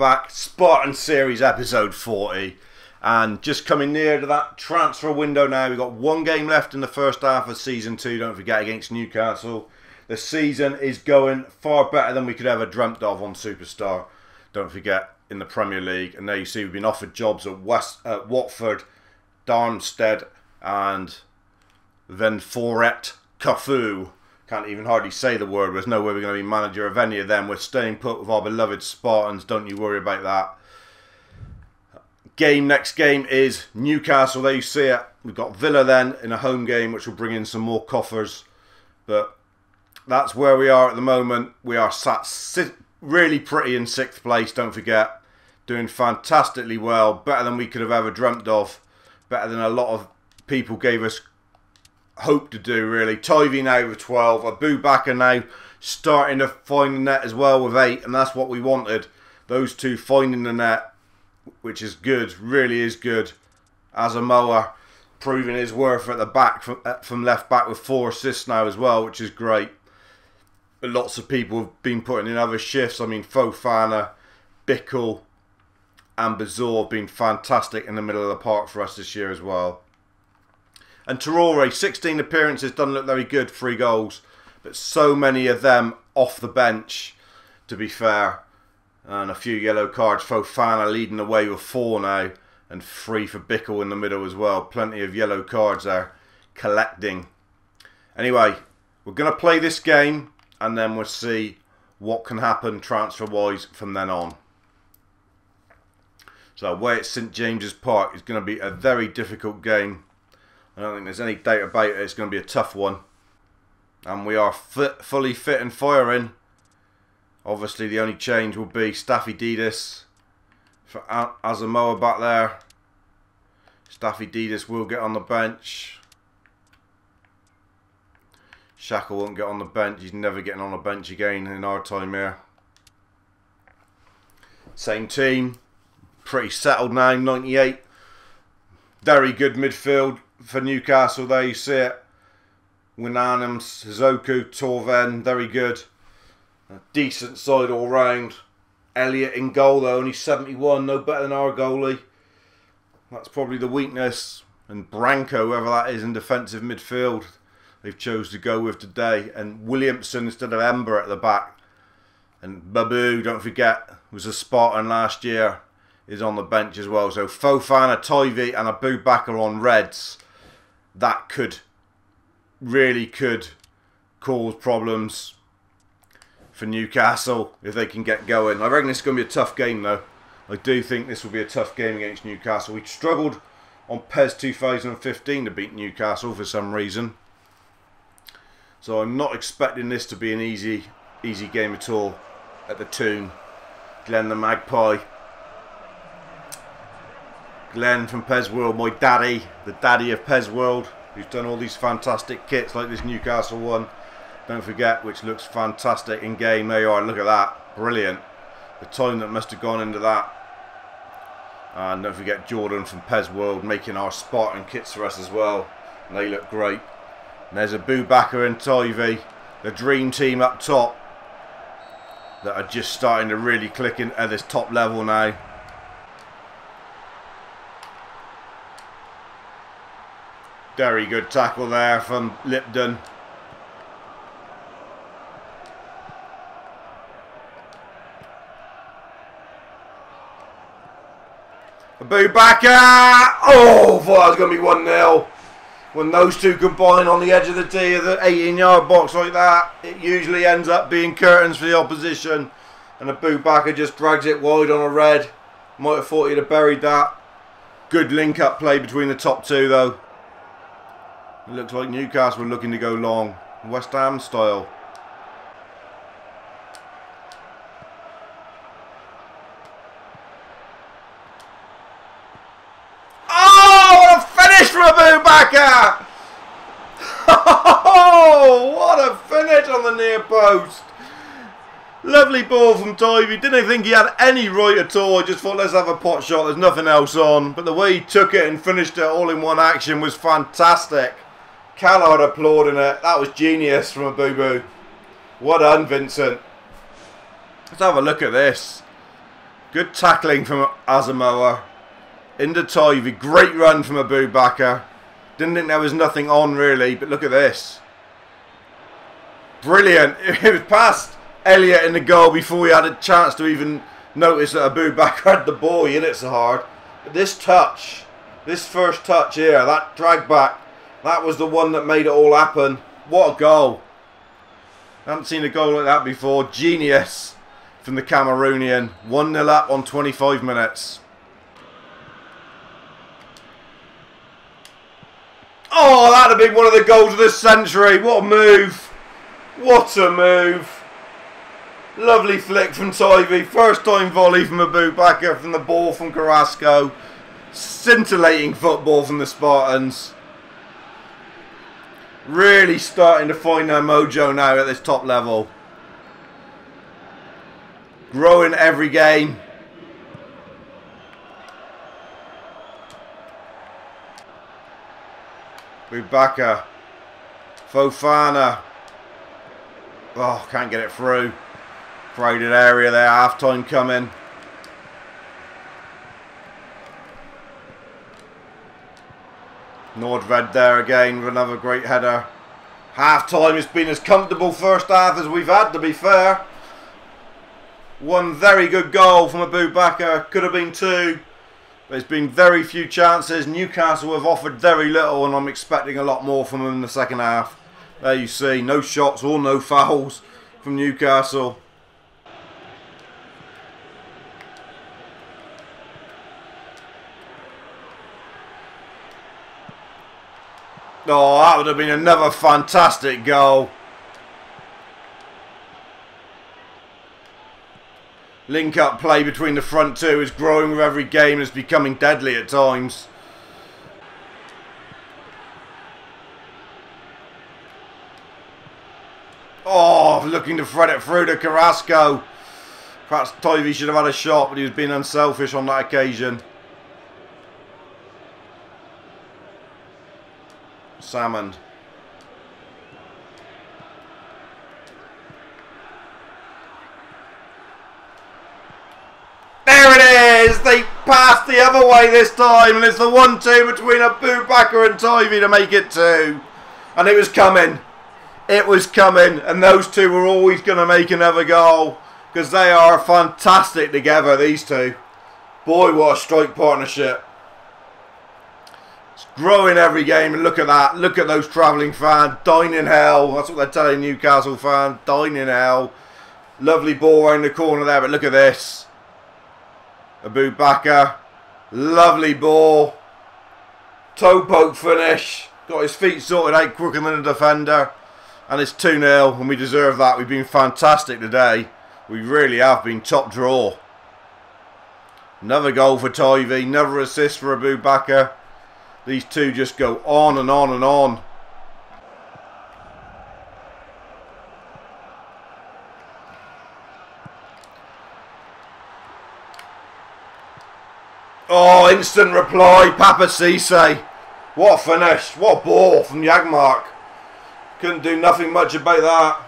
back. Spartan Series episode 40. And just coming near to that transfer window now. We've got one game left in the first half of Season 2. Don't forget, against Newcastle. The season is going far better than we could ever dreamt of on Superstar. Don't forget, in the Premier League. And there you see we've been offered jobs at Watford, Darmstadt and then Foret Cafu. Can't even hardly say the word. There's no way we're going to be manager of any of them. We're staying put with our beloved Spartans. Don't you worry about that. Next game is Newcastle. There you see it. We've got Villa then in a home game, which will bring in some more coffers. But that's where we are at the moment. We are sat really pretty in 6th place, don't forget. Doing fantastically well. Better than we could have ever dreamt of. Better than a lot of people gave us hope to do, really. Tivy now with 12. Abubakar now starting to find the net as well with 8. And that's what we wanted. Those two finding the net, which is good. Really is good. Asamoah proving his worth at the back from left back with 4 assists now as well, which is great. Lots of people have been putting in other shifts. I mean, Fofana, Bickle and Bazor have been fantastic in the middle of the park for us this year as well. And Traore, 16 appearances, doesn't look very good, 3 goals. But so many of them off the bench, to be fair. And a few yellow cards. Fofana leading the way with 4 now. And 3 for Bickle in the middle as well. Plenty of yellow cards there, collecting. Anyway, we're going to play this game. And then we'll see what can happen transfer-wise from then on. So away at St James's Park is going to be a very difficult game. I don't think there's any doubt about it. It's going to be a tough one. And we are fully fit and firing. Obviously, the only change will be Staphydidis for Asamoah back there. Staphydidis will get on the bench. Shaka won't get on the bench. He's never getting on the bench again in our time here. Same team. Pretty settled now, 98. Very good midfield for Newcastle. There you see it. Winanam, Suzuku, Torven, very good. A decent side all round. Elliott in goal though, only 71, no better than our goalie. That's probably the weakness. And Branco, whoever that is in defensive midfield, they've chose to go with today. And Williamson instead of Ember at the back. And Babu, don't forget, was a Spartan last year, is on the bench as well. So Fofana, Tivy and Abubakar on reds. That really could cause problems for Newcastle if they can get going. I reckon it's going to be a tough game though. I do think this will be a tough game against Newcastle. We struggled on PES 2015 to beat Newcastle for some reason. So I'm not expecting this to be an easy game at all at the Toon. Glenn the Magpie. Glenn from PES World, my daddy, the daddy of PES World, who's done all these fantastic kits like this Newcastle one. Don't forget, which looks fantastic in game. There you are, look at that, brilliant. The time that must have gone into that. And don't forget Jordan from PES World making our Spartan kits for us as well. And they look great. And there's Abubakar and Tivy, the dream team up top, that are just starting to really click in at this top level now. Very good tackle there from Lipton. Abubakar! Oh, I thought that was going to be 1-0. When those two combine on the edge of the tee of the 18-yard box like that, it usually ends up being curtains for the opposition. And Abubakar just drags it wide on a red. Might have thought he'd have buried that. Good link-up play between the top two though. It looks like Newcastle were looking to go long. West Ham style. Oh, what a finish from Abubakar! Oh, what a finish on the near post. Lovely ball from Tivy. Didn't think he had any right at all. I just thought, let's have a pot shot. There's nothing else on. But the way he took it and finished it all in one action was fantastic. Callard applauding it. That was genius from a boo-boo. Well done, Vincent. Let's have a look at this. Good tackling from Asamoah. Into Tivy. Great run from Abubakar. Didn't think there was nothing on really, but look at this. Brilliant. It was past Elliott in the goal before we had a chance to even notice that Abubakar had the ball. He hit it so hard. But this touch, this first touch here, that drag back, that was the one that made it all happen. What a goal. I haven't seen a goal like that before. Genius from the Cameroonian. 1-0 up on 25 minutes. Oh, that'd have been one of the goals of this century. What a move. What a move. Lovely flick from Tivy. First time volley from Abubakar from the ball from Carrasco. Scintillating football from the Spartans. Really starting to find their mojo now at this top level. Growing every game. Abubakar. Fofana. Oh, can't get it through. Crowded area there. Half time coming. Nordved there again with another great header. Half time has been as comfortable first half as we've had, to be fair. One very good goal from Abubakar. Could have been two. But it's been very few chances. Newcastle have offered very little, and I'm expecting a lot more from them in the second half. There you see, no shots or no fouls from Newcastle. Oh, that would have been another fantastic goal. Link-up play between the front two is growing with every game and is becoming deadly at times. Oh, looking to thread it through to Carrasco. Perhaps Tivy should have had a shot, but he was being unselfish on that occasion. Salmon. There it is! They passed the other way this time, and it's the 1-2 between Abubakar and Tivy to make it 2. And it was coming. It was coming, and those two were always going to make another goal, because they are fantastic together, these two. Boy, what a strike partnership. It's growing every game, and look at that. Look at those travelling fans. Dine in hell. That's what they're telling Newcastle fans. Dine in hell. Lovely ball around the corner there, but look at this. Abubakar. Lovely ball. Toe poke finish. Got his feet sorted out quicker than a defender. And it's 2-0, and we deserve that. We've been fantastic today. We really have been top draw. Another goal for Tivy. Another assist for Abubakar. These two just go on and on and on. Oh, instant reply. Papa Cisse. What a finish. What a ball from Jagmark. Couldn't do nothing much about that.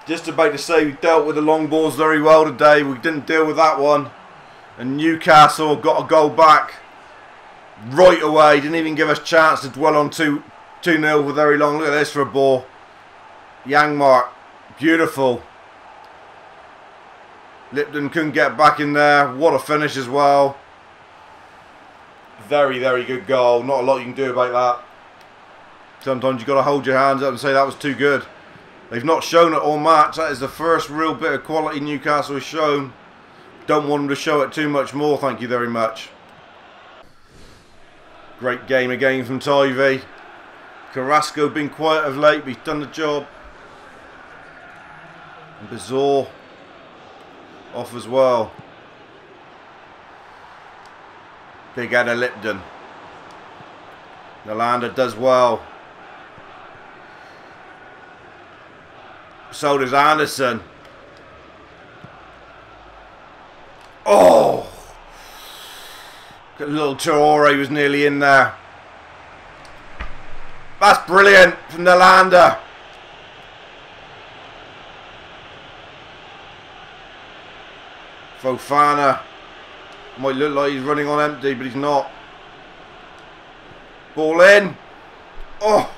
Just about to say we dealt with the long balls very well today. We didn't deal with that one. And Newcastle got a goal back right away. Didn't even give us a chance to dwell on 2-0 for very long. Look at this for a ball. Jagmark. Beautiful. Lipton couldn't get back in there. What a finish as well. Very, very good goal. Not a lot you can do about that. Sometimes you've got to hold your hands up and say that was too good. They've not shown it all match. That is the first real bit of quality Newcastle has shown. Don't want them to show it too much more, thank you very much. Great game again from Tivy. Carrasco been quiet of late, but he's done the job. And Bizarre off as well. Big header Lipton. Nalanda does well. So does Anderson. Oh! Little Traore was nearly in there. That's brilliant from Nalanda. Fofana. Might look like he's running on empty, but he's not. Ball in. Oh.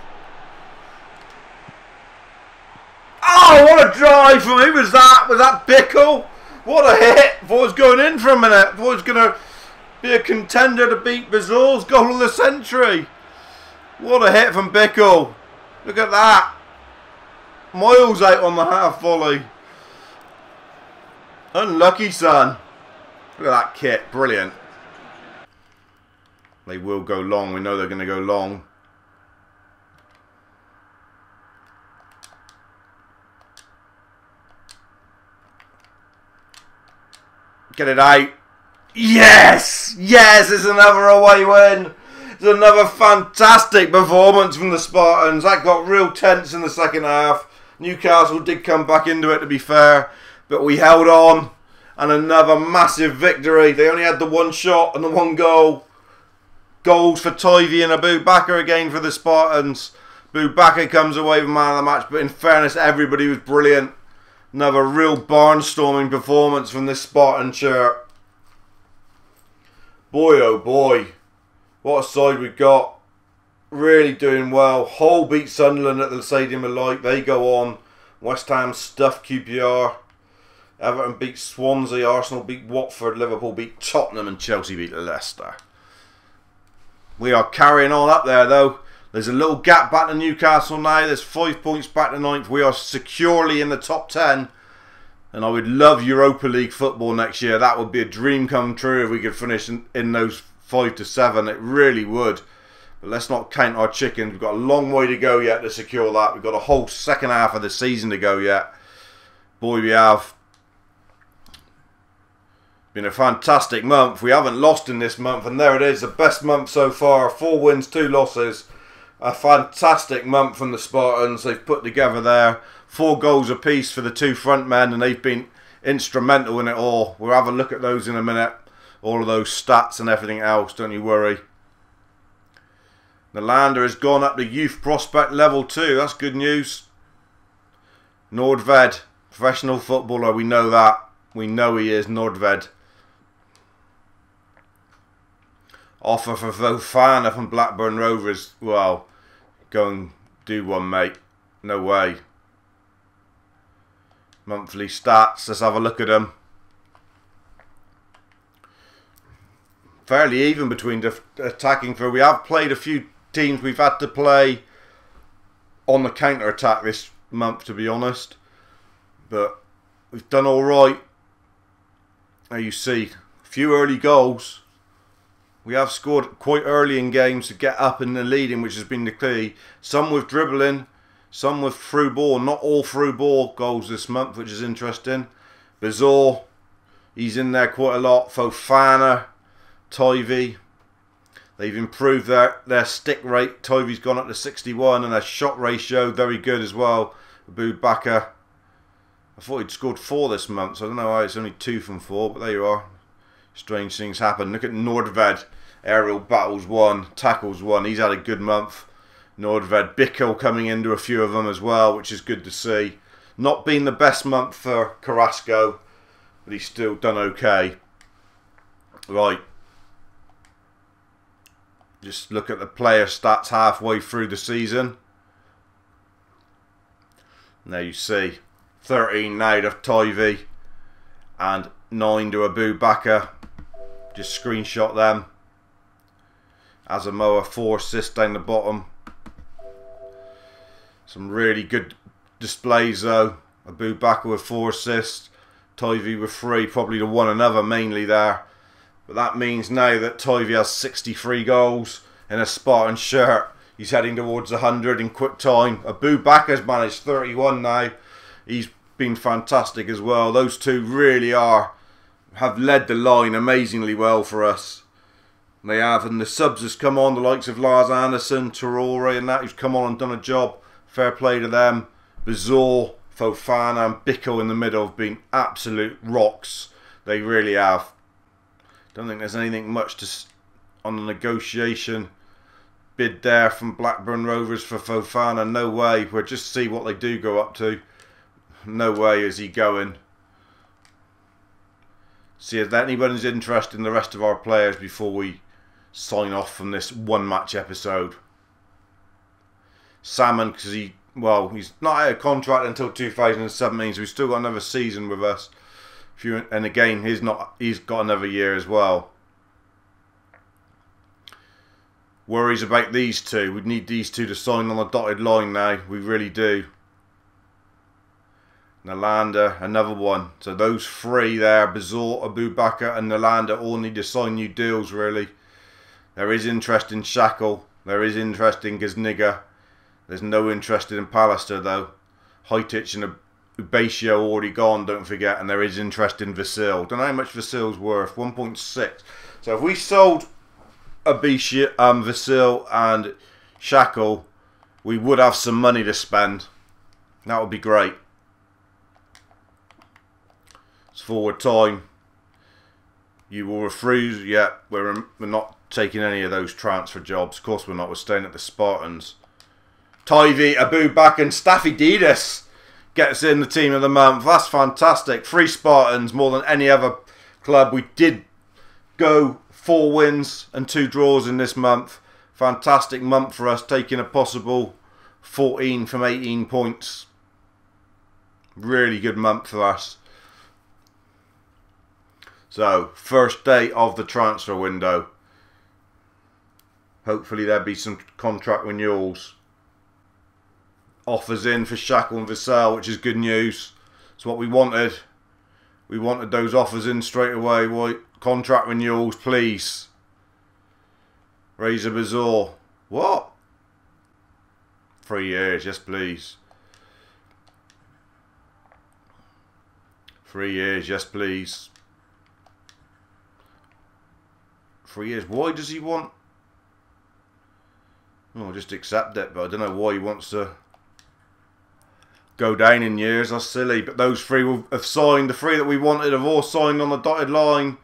Oh, what a drive from who was that? Was that Bickle? What a hit. Thought it was going in for a minute. Thought it was going to be a contender to beat Bazor's goal of the century. What a hit from Bickle. Look at that. Miles out on the half volley. Unlucky, son. Look at that kit. Brilliant. They will go long. We know they're going to go long. Get it out. Yes! Yes! It's another away win. It's another fantastic performance from the Spartans. That got real tense in the second half. Newcastle did come back into it, to be fair. But we held on. And another massive victory. They only had the one shot and the one goal. Goals for Tivy and Abu Bakr again for the Spartans. Abu Bakr comes away with man of the match. But in fairness, everybody was brilliant. Another real barnstorming performance from this Spartan shirt. Boy, oh boy. What a side we've got. Really doing well. Hull beat Sunderland at the Stadium of Light. They go on. West Ham stuffed QPR. Everton beat Swansea. Arsenal beat Watford. Liverpool beat Tottenham. And Chelsea beat Leicester. We are carrying on up there though. There's a little gap back to Newcastle now. There's 5 points back to 9th. We are securely in the top 10. And I would love Europa League football next year. That would be a dream come true if we could finish in those 5 to 7. It really would. But let's not count our chickens. We've got a long way to go yet to secure that. We've got a whole second half of the season to go yet. Boy, we have. Been a fantastic month. We haven't lost in this month. And there it is. The best month so far. 4 wins, 2 losses. A fantastic month from the Spartans. They've put together there 4 goals apiece for the 2 front men, and they've been instrumental in it all. We'll have a look at those in a minute. All of those stats and everything else, don't you worry. The Lander has gone up to youth prospect level 2. That's good news. Nordved, professional footballer, we know that. We know he is, Nordved. Offer for Fofana from Blackburn Rovers. Well, go and do one, mate. No way. Monthly stats. Let's have a look at them. Fairly even between attacking for. We have played a few teams we've had to play on the counter-attack this month, to be honest. But we've done all right. Now you see, a few early goals. We have scored quite early in games to get up in the leading, which has been the key. Some with dribbling, some with through ball. Not all through ball goals this month, which is interesting. Bazor, he's in there quite a lot. Fofana, Tivy. They've improved their stick rate. Tivy's gone up to 61 and their shot ratio, very good as well. Abu Bakr. I thought he'd scored 4 this month, so I don't know why it's only 2 from 4, but there you are. Strange things happen. Look at Nordved. Aerial battles 1, tackles 1. He's had a good month. Nordved. Bickle coming into a few of them as well, which is good to see. Not been the best month for Carrasco, but he's still done okay. Right. Just look at the player stats halfway through the season. Now you see 13 now to Tivy and 9 to Abu Bakr. Just screenshot them. Asamoah 4 assists down the bottom. Some really good displays though. Abu Bakr with 4 assists. Tivy with 3, probably the one another mainly there. But that means now that Tivy has 63 goals in a Spartan shirt. He's heading towards 100 in quick time. Abu Bakr's managed 31 now. He's been fantastic as well. Those two really have led the line amazingly well for us. They have, and the subs has come on, the likes of Lars Anderson, Traore and that, who's come on and done a job. Fair play to them. Bazor, Fofana and Bickle in the middle have been absolute rocks. They really have. Don't think there's anything much on the negotiation bid there from Blackburn Rovers for Fofana. No way. We'll just see what they do go up to. No way is he going. See if anybody's interested in the rest of our players before we sign off from this one-match episode. Salmon, because he's not out of contract until 2017, so he's still got another season with us. And again, he's got another year as well. Worries about these two. We need these two to sign on the dotted line now. We really do. Nalanda, another one. So those three there, Bazor, Abubakar and Nalanda, all need to sign new deals, really. There is interest in Shackle. There is interest in Gazniga. There's no interest in Pallister, though. Hitich and Ubatio already gone, don't forget. And there is interest in Vasil. Don't know how much Vasil's worth. 1.6. So if we sold Ubatio, Vasil and Shackle, we would have some money to spend. That would be great. It's forward time. You will refuse. Yeah, we're not taking any of those transfer jobs. Of course we're not. We're staying at the Spartans. Tivy, Abubakar and Staphydidis gets in the team of the month. That's fantastic. 3 Spartans, more than any other club. We did go 4 wins and 2 draws in this month. Fantastic month for us, taking a possible 14 from 18 points. Really good month for us. So, first day of the transfer window. Hopefully there'll be some contract renewals. Offers in for Shackle and Vassell, which is good news. It's what we wanted. We wanted those offers in straight away. Contract renewals, please. Razor Bazaar. What? 3 years, yes please. 3 years, yes please. 3 years. Why does he want... Oh, just accept it, but I don't know why he wants to go down in years. That's silly. But those 3 will have signed. The 3 that we wanted have all signed on the dotted line.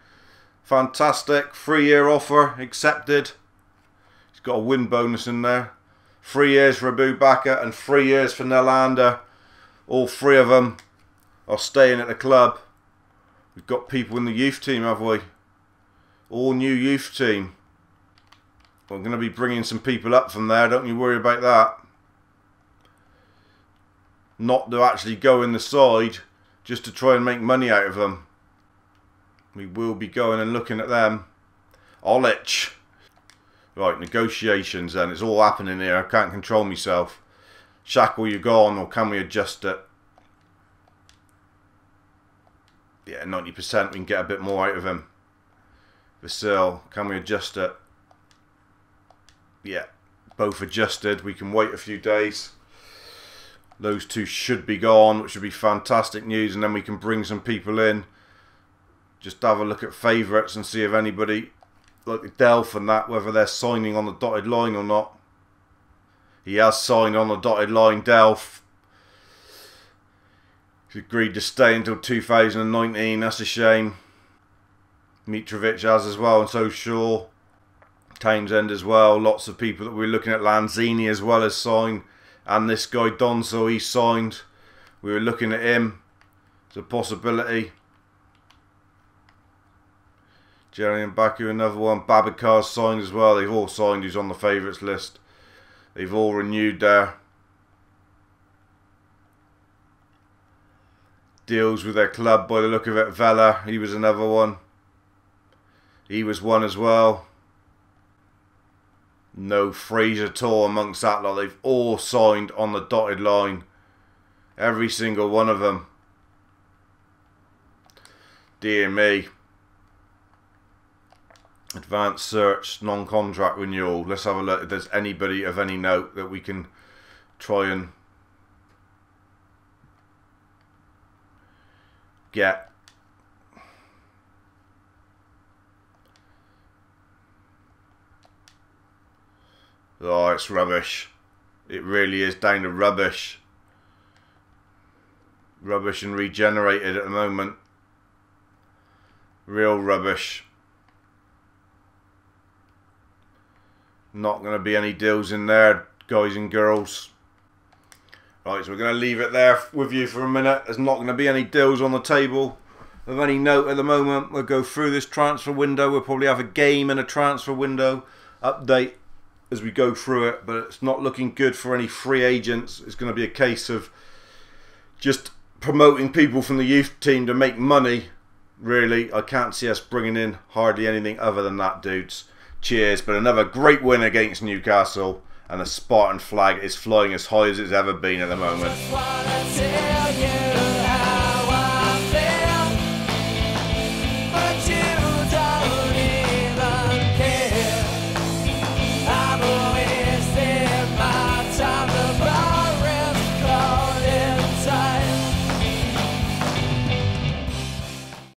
Fantastic. 3-year offer accepted. He's got a win bonus in there. 3 years for Abubakar and 3 years for Nalanda. All 3 of them are staying at the club. We've got people in the youth team, have we? All new youth team. We're going to be bringing some people up from there. Don't you worry about that. Not to actually go in the side, just to try and make money out of them. We will be going and looking at them. Olich. Right, negotiations then. It's all happening here. I can't control myself. Shackle, you gone, or can we adjust it? Yeah, 90%. We can get a bit more out of him. Vasil, can we adjust it? Yeah, both adjusted. We can wait a few days. Those 2 should be gone, which would be fantastic news, and then we can bring some people in. Just have a look at favourites and see if anybody, like the Delph and that, whether they're signing on the dotted line or not. He has signed on the dotted line, Delph. He's agreed to stay until 2019, that's a shame. Mitrovic has as well, and so Shaw. Townsend as well. Lots of people that we're looking at. Lanzini as well as signed. And this guy Donzo, he signed. We were looking at him. It's a possibility. Jerry and Baku, another one. Babakar's signed as well. They've all signed who's on the favourites list. They've all renewed their deals with their club by the look of it. Vela, he was another one. He was one as well. No Fraser at all amongst that lot. They've all signed on the dotted line. Every single one of them. Dear me. Advanced search, non-contract renewal. Let's have a look if there's anybody of any note that we can try and get. Oh, it's rubbish. It really is down to rubbish. Rubbish and regenerated at the moment. Real rubbish. Not going to be any deals in there, guys and girls. Right, so we're going to leave it there with you for a minute. There's not going to be any deals on the table. of any note at the moment. We'll go through this transfer window. We'll probably have a game and a transfer window update as we go through it, but it's not looking good for any free agents. It's going to be a case of just promoting people from the youth team to make money, really. I can't see us bringing in hardly anything other than that, dudes. Cheers. But another great win against Newcastle, and the Spartan flag is flying as high as it's ever been at the moment.